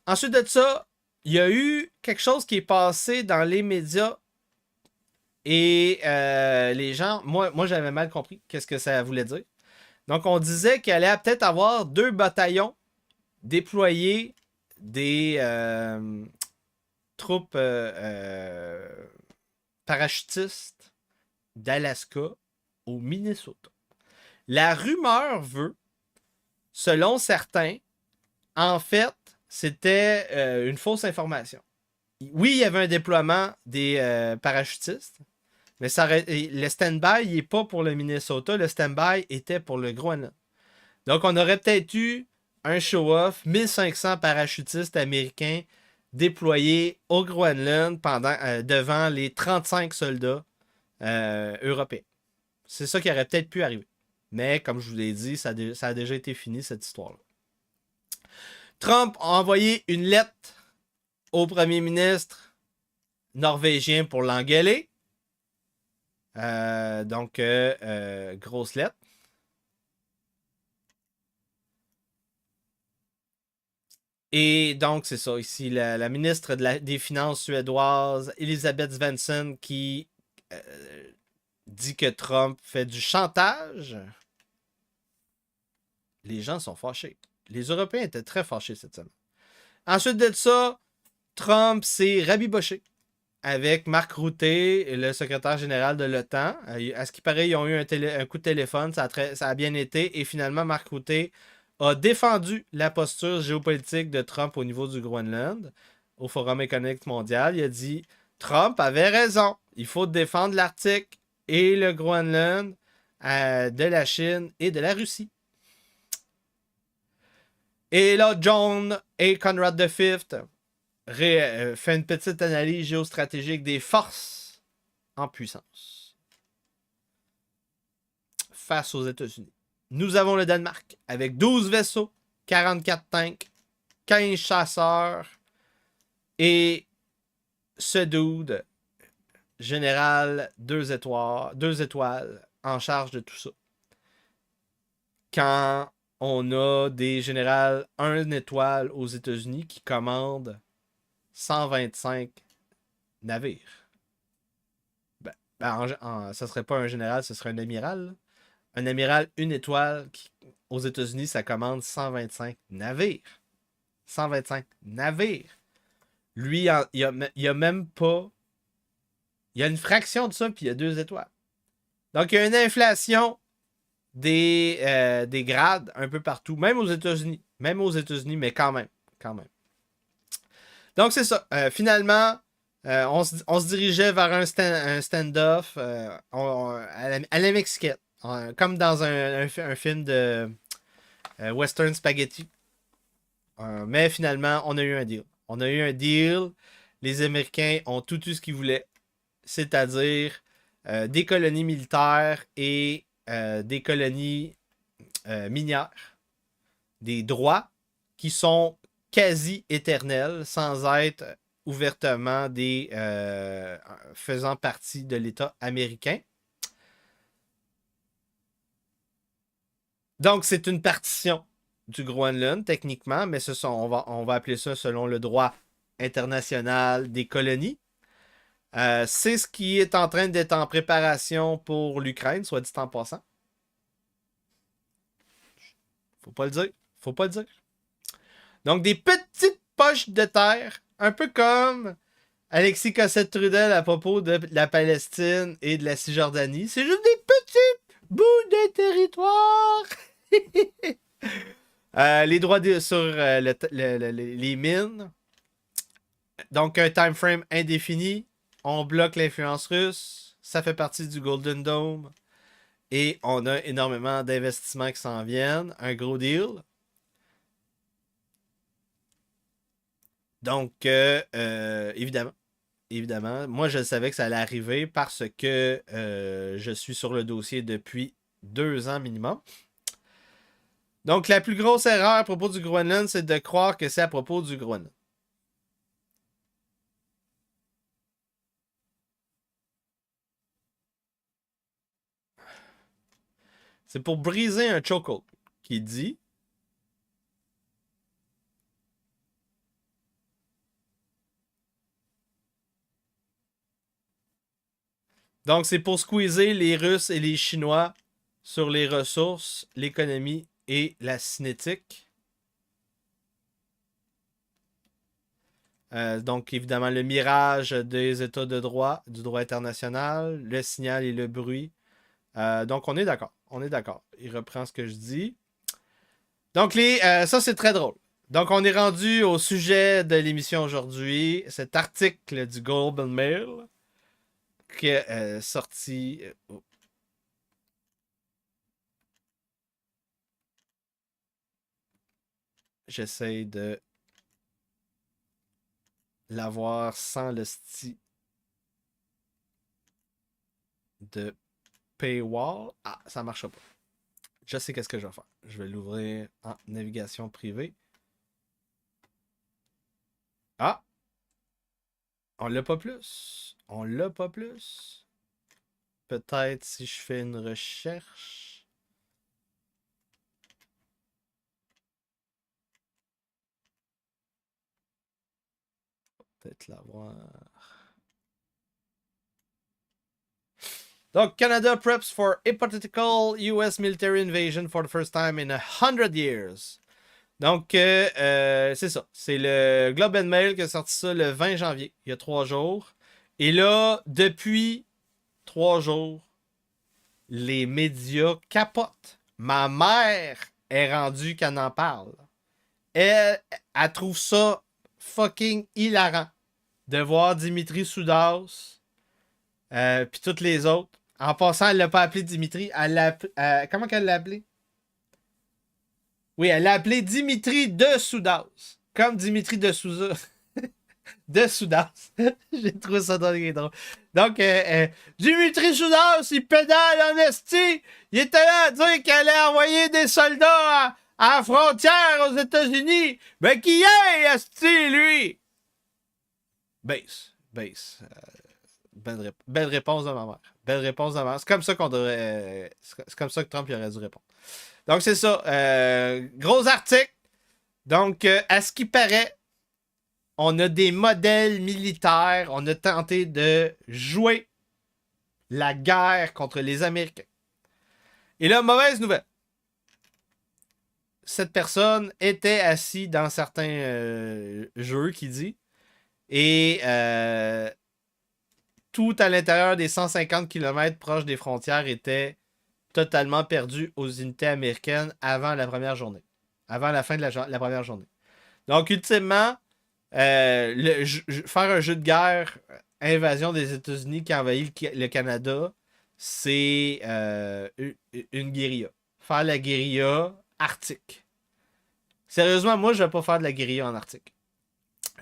Ensuite de ça, il y a eu quelque chose qui est passé dans les médias et les gens, moi j'avais mal compris qu'est-ce que ça voulait dire. Donc, on disait qu'il allait peut-être avoir 2 bataillons déployés des troupes parachutistes d'Alaska au Minnesota. La rumeur veut, selon certains, en fait, c'était une fausse information. Oui, il y avait un déploiement des parachutistes, mais le stand-by n'est pas pour le Minnesota, le stand-by était pour le Groenland. Donc, on aurait peut-être eu un show-off, 1500 parachutistes américains déployés au Groenland devant les 35 soldats européens. C'est ça qui aurait peut-être pu arriver. Mais, comme je vous l'ai dit, ça a déjà été fini, cette histoire-là. Trump a envoyé une lettre au premier ministre norvégien pour l'engueuler. Donc, grosse lettre. Et donc, c'est ça. Ici, la ministre des Finances suédoise, Elisabeth Svensson, qui dit que Trump fait du chantage. Les gens sont fâchés. Les Européens étaient très fâchés cette semaine. Ensuite de ça, Trump s'est rabiboché avec Mark Rutte, le secrétaire général de l'OTAN. À ce qui paraît, ils ont eu un coup de téléphone. Ça a bien été. Et finalement, Mark Rutte a défendu la posture géopolitique de Trump au niveau du Groenland, au Forum économique mondial. Il a dit « Trump avait raison. Il faut défendre l'Arctique et le Groenland de la Chine et de la Russie. Et là, John et Conrad V fait une petite analyse géostratégique des forces en puissance face aux États-Unis. Nous avons le Danemark avec 12 vaisseaux, 44 tanks, 15 chasseurs et ce dude, général 2 étoiles en charge de tout ça. Quand on a des générales 1 étoile aux États-Unis qui commandent 125 navires. Ça serait pas un général, ce serait un amiral. Là. Un amiral 1 étoile qui, aux États-Unis, ça commande 125 navires. 125 navires. Lui, il y a même pas... Il y a une fraction de ça, puis il y a 2 étoiles. Donc, il y a une inflation des grades un peu partout, même aux États-Unis. Même aux États-Unis, mais quand même. Donc, c'est ça. Finalement, on se dirigeait vers un stand-off à la mexicaine. Comme dans un film de Western Spaghetti. Mais finalement, on a eu un deal. Les Américains ont tout eu ce qu'ils voulaient. C'est-à-dire des colonies militaires et des colonies minières. Des droits qui sont quasi éternels sans être ouvertement faisant partie de l'État américain. Donc, c'est une partition du Groenland, techniquement, mais on va appeler ça selon le droit international des colonies. C'est ce qui est en train d'être en préparation pour l'Ukraine, soit dit en passant. Faut pas le dire. Donc, des petites poches de terre, un peu comme Alexis Cossette-Trudel à propos de la Palestine et de la Cisjordanie. C'est juste des petits bouts de territoire. Les droits sur les mines. Donc, un time frame indéfini. On bloque l'influence russe. Ça fait partie du Golden Dome. Et on a énormément d'investissements qui s'en viennent. Un gros deal. Donc, évidemment, moi, je savais que ça allait arriver parce que je suis sur le dossier depuis 2 ans minimum. Donc, la plus grosse erreur à propos du Groenland, c'est de croire que c'est à propos du Groenland. C'est pour briser un chokehold qui dit donc c'est pour squeezer les Russes et les Chinois sur les ressources, l'économie et la cinétique. Donc évidemment le mirage des états de droit, du droit international, le signal et le bruit. Donc on est d'accord. Il reprend ce que je dis. Donc ça c'est très drôle. Donc on est rendu au sujet de l'émission aujourd'hui. Cet article du Globe and Mail qui est sorti... J'essaie de l'avoir sans le style de paywall. Ah, ça ne marche pas. Je sais qu'est-ce que je vais faire. Je vais l'ouvrir en navigation privée. Ah! On l'a pas plus. Peut-être si je fais une recherche. Peut-être l'avoir. Donc, Canada preps for hypothetical US military invasion for the first time in 100 years. Donc, c'est ça. C'est le Globe and Mail qui a sorti ça le 20 janvier, il y a 3 jours. Et là, depuis 3 jours, les médias capotent. Ma mère est rendue qu'elle en parle. Elle trouve ça fucking hilarant de voir Dimitri Soudas Puis toutes les autres. En passant, elle l'a pas appelé Dimitri. Comment qu'elle l'a appelé? Oui, elle l'a appelé Dimitri de Soudas. Comme Dimitri de Souza. De Soudas. J'ai trouvé ça drôle. Donc, Dimitri Soudas, il pédale en esti. Il était là à dire qu'elle allait envoyer des soldats à la frontière aux États-Unis. Ben, qui est, esti, lui? Base. Belle réponse de ma mère. Belle réponse de ma mère. C'est comme ça qu'on devrait. C'est comme ça que Trump il aurait dû répondre. Donc, c'est ça. Gros article. Donc, à ce qui paraît, on a des modèles militaires. On a tenté de jouer la guerre contre les Américains. Et là, mauvaise nouvelle. Cette personne était assise dans certains jeux, qui dit. Et tout à l'intérieur des 150 km proches des frontières était totalement perdu aux unités américaines avant la première journée. Avant la fin de la première journée. Donc, ultimement, faire un jeu de guerre, invasion des États-Unis qui envahit le Canada, c'est une guérilla. Faire la guérilla arctique. Sérieusement, moi, je vais pas faire de la guérilla en Arctique.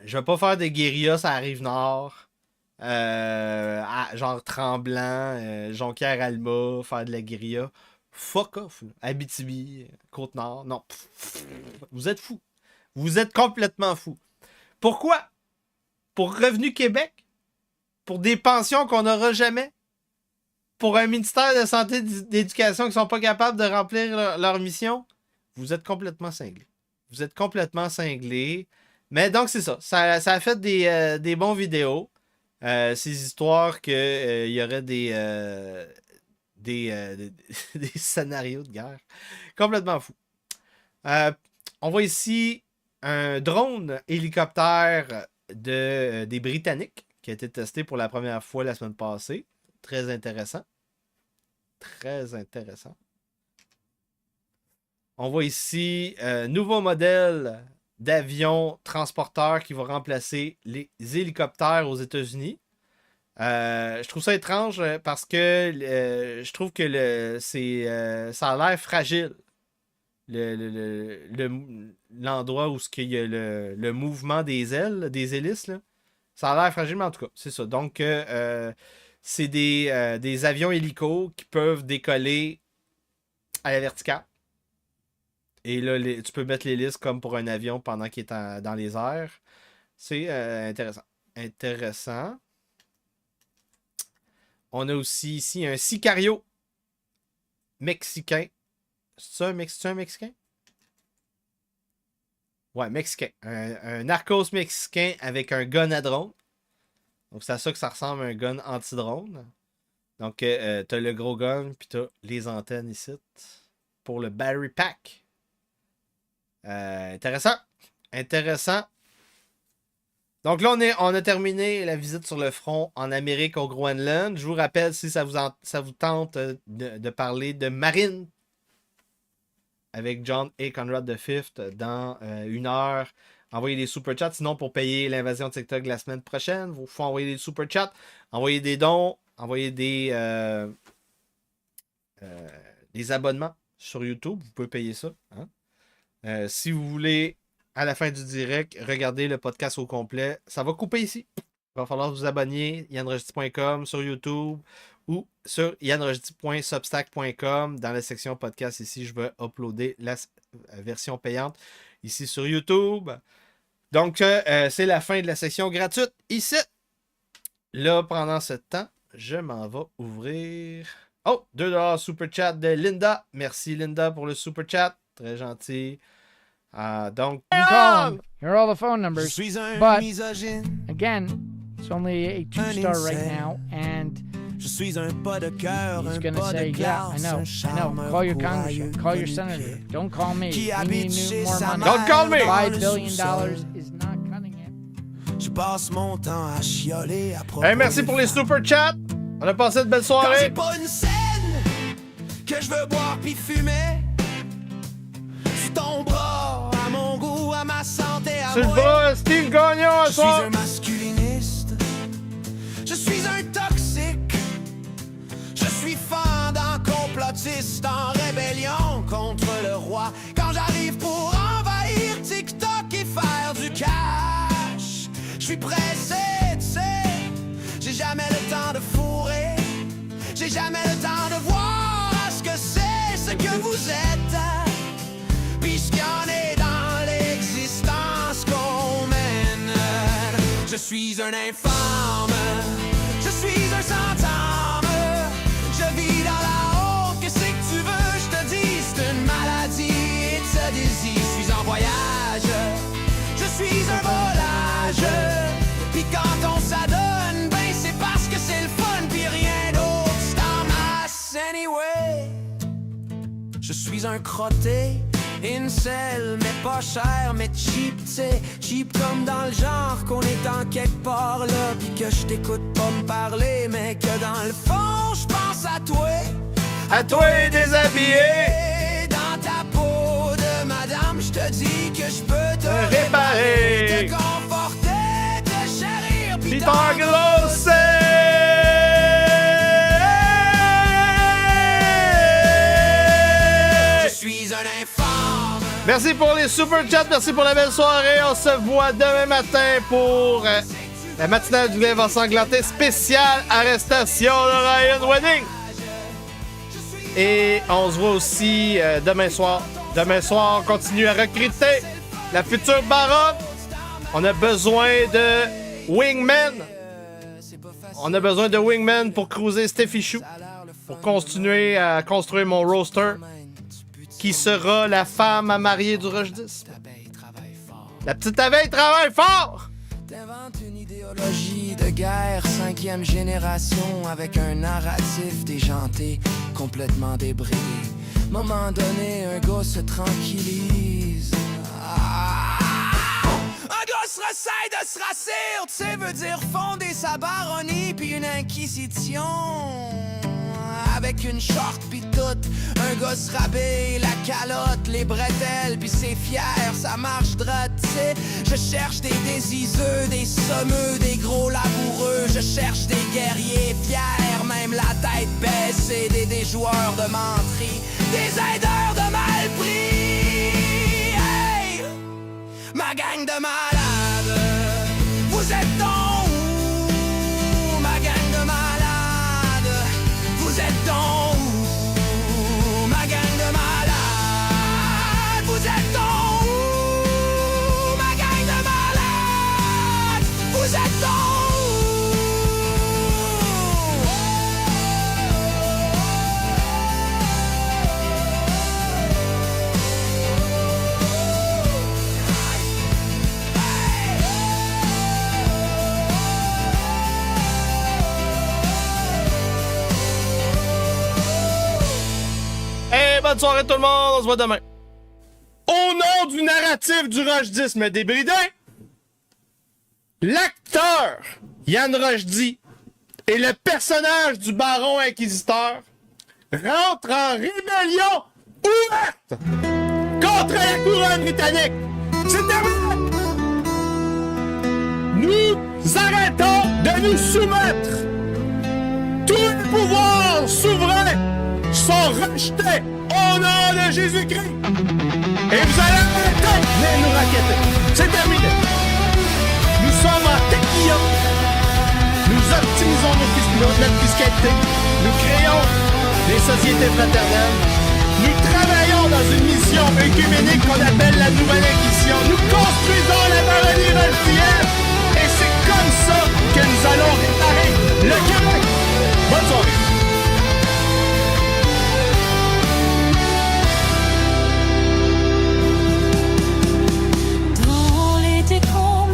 Je vais pas faire de guérilla sur la Rive-Nord, genre Tremblant, Jonquière-Alma, faire de la guérilla. Fuck off. Abitibi, Côte-Nord. Non. Vous êtes fous. Vous êtes complètement fous. Pourquoi? Pour Revenu Québec? Pour des pensions qu'on n'aura jamais? Pour un ministère de santé et d'éducation qui ne sont pas capables de remplir leur mission? Vous êtes complètement cinglés. Vous êtes complètement cinglés. Mais donc, c'est ça. Ça a fait des bons vidéos. Ces histoires qu'il y aurait des scénarios de guerre. Complètement fou. On voit ici un drone hélicoptère des Britanniques qui a été testé pour la première fois la semaine passée. Très intéressant. Très intéressant. On voit ici un nouveau modèle d'avion transporteur qui va remplacer les hélicoptères aux États-Unis. Je trouve ça étrange parce que je trouve que ça a l'air fragile. L'endroit où il y a le mouvement des ailes, des hélices, là, ça a l'air fragile, mais en tout cas, c'est ça. Donc, c'est des avions hélicos qui peuvent décoller à la verticale. Et là, tu peux mettre l'hélice comme pour un avion pendant qu'il est dans les airs. C'est intéressant. Intéressant. On a aussi ici un Sicario mexicain. C'est un Mexicain? Ouais, Mexicain. Un narcos mexicain avec un gun à drone. Donc, c'est à ça que ça ressemble à un gun anti-drone. Donc, t'as le gros gun, puis t'as les antennes ici. Pour le battery pack. Intéressant. Intéressant. Donc là, on a terminé la visite sur le front en Amérique, au Groenland. Je vous rappelle, si ça vous tente de parler de marine avec John A. Conrad V dans 1 heure, envoyez des super chats. Sinon, pour payer l'invasion de TikTok la semaine prochaine, il faut envoyer des super chats, envoyer des dons, envoyer des abonnements sur YouTube. Vous pouvez payer ça. Hein? Si vous voulez, à la fin du direct, regardez le podcast au complet. Ça va couper ici. Il va falloir vous abonner, yanrojdi.com sur YouTube ou sur yanrojdi.substack.com. Dans la section podcast ici, je vais uploader la version payante ici sur YouTube. Donc, c'est la fin de la section gratuite ici. Là, pendant ce temps, je m'en vais ouvrir... Oh, $2 super chat de Linda. Merci Linda pour le super chat. Très gentil. Donc, You call 'em. Here are all the phone numbers. But again, it's only a 2-star right now, and he's gonna say, "Yeah, I know. Call your congressman, call your senator. Don't call me. We need more money. Don't call me. $5 billion is not cutting it." Hey, merci pour les super chats. On a passé de belles soirées. C'est pas une scène que je veux boire puis fumer. C'est ton bras à mon goût, à ma santé, à C'est le moi. bras, Steve Gagnon à Je suis soir. un masculiniste. Je suis un toxique. artistes en rébellion contre le roi. Quand j'arrive pour envahir TikTok et faire du cash, je suis pressé, tu sais. J'ai jamais le temps de fourrer, j'ai jamais le temps de voir ce que c'est, ce que vous êtes. Puisqu'il y en est dans l'existence qu'on mène. Je suis un infâme, je suis un centime. Je vis dans la honte, qu'est-ce que tu veux? Je te dis, c'est une maladie, it's a disease. Je suis en voyage, je suis un volage. Puis quand on s'adonne, ben c'est parce que c'est le fun, puis rien d'autre, c'est en masse anyway. Je suis un crotté, incel, mais pas cher, mais cheap, t'sais. Cheap comme dans le genre qu'on est en quelque part là, pis que je t'écoute pas me parler, mais que dans le fond, je pense à toi déshabillé. Dans ta peau de madame, je te dis que je peux te réparer, te conforter, te chérir, pis t'engrosser. Je suis un infâme. Merci pour les super chats, merci pour la belle soirée. On se voit demain matin pour la matinale du lait ensanglanté spécial arrestation de Ryan Wedding. Et on se voit aussi demain soir. Demain soir, on continue à recruter la future baronne. On a besoin de wingmen. On a besoin de wingmen pour cruiser Steffi Chou, pour continuer à construire mon roster, qui sera la femme à marier du Rush 10. La petite abeille travaille fort! T'inventes une idéologie de guerre 5e génération avec un narratif déjanté, complètement débridé. Moment donné, un gars se tranquillise. Un gars se ressaille de se rassir, tu sais, veut dire fonder sa baronnie puis une inquisition. Avec une short pis tout, un gars se rabait la calotte, les bretelles pis c'est fier, ça marche droit, t'sais. Je cherche des désiseux, des sommeux, des gros laboureux. Je cherche des guerriers fiers, même la tête baissée, des joueurs de menterie, des aideurs de mal pris. Hey, ma gang de malades, vous êtes donc où? Ma gang de malades, vous êtes donc où? Ma gang de malades, vous êtes donc où? Ma gang de malades, vous êtes donc où? Bonne soirée tout le monde, on se voit demain. Au nom du narratif du Rush 10, mais débridé, l'acteur Yann Rochdy et le personnage du baron inquisiteur rentrent en rébellion ouverte contre la couronne britannique. C'est terminé! Nous arrêtons de nous soumettre. Tous les pouvoirs souverains sont rejetés au nom de Jésus-Christ. Et vous allez arrêter de nous raqueter. C'est terminé. Nous sommes en taquilla. Nous optimisons notre fiscalité. Nous créons des sociétés fraternelles. Nous travaillons dans une mission œcuménique qu'on appelle la Nouvelle Inquisition. Nous construisons la baronnie rolfienne. Et c'est comme ça que nous allons réparer le Québec. Bonne soirée.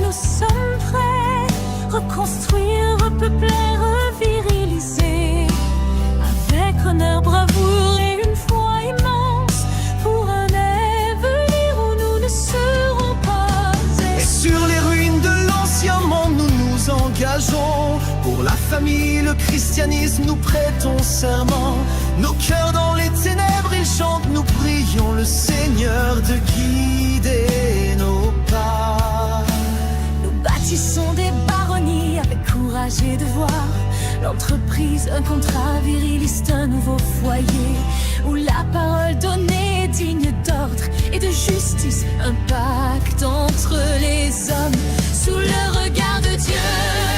Nous sommes prêts, reconstruire, repeupler, reviriliser, avec honneur, bravoure et une foi immense, pour un avenir où nous ne serons pas et sur les ruines de l'ancien monde, nous nous engageons. Pour la famille, le christianisme, nous prêtons serment. Nos cœurs dans les ténèbres, ils chantent, nous prions le Seigneur de guider nos pas. Bâtissons des baronnies avec courage et devoir. L'entreprise, un contrat viriliste, un nouveau foyer où la parole donnée digne d'ordre et de justice, un pacte entre les hommes sous le regard de Dieu.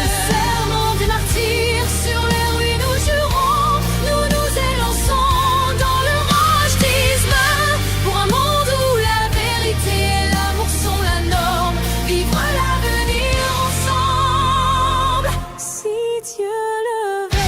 Le serment des martyrs sur les ruines où jurons, nous nous élançons dans le rachetisme pour un monde où la vérité et l'amour sont la norme, vivre l'avenir ensemble si Dieu le veut.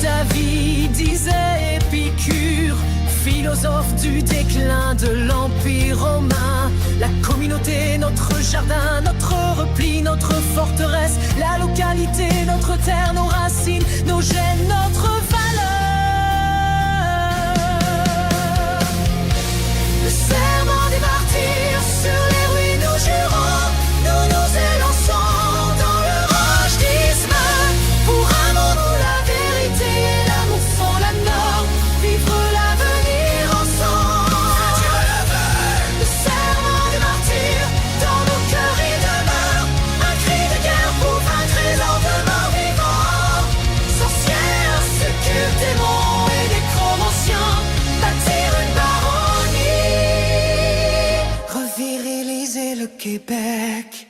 David disait Épicure, philosophe du déclin de l'Empire romain. La communauté, notre jardin, notre repli, notre forteresse, la localité, notre terre, nos racines, nos gènes, notre valeur. Le serment des martyrs sur les ruines nous jurons, nous nous élançons dans le rachetisme pour un monde où la vérité et l'amour sont la norme, vivre l'avenir ensemble. Le serment des martyrs, dans nos cœurs il demeure un cri de guerre pour vaincre les lendemains vivants. Sorcières, succubes, démons et nécromanciens, bâtir une baronnie, reviriliser le Québec.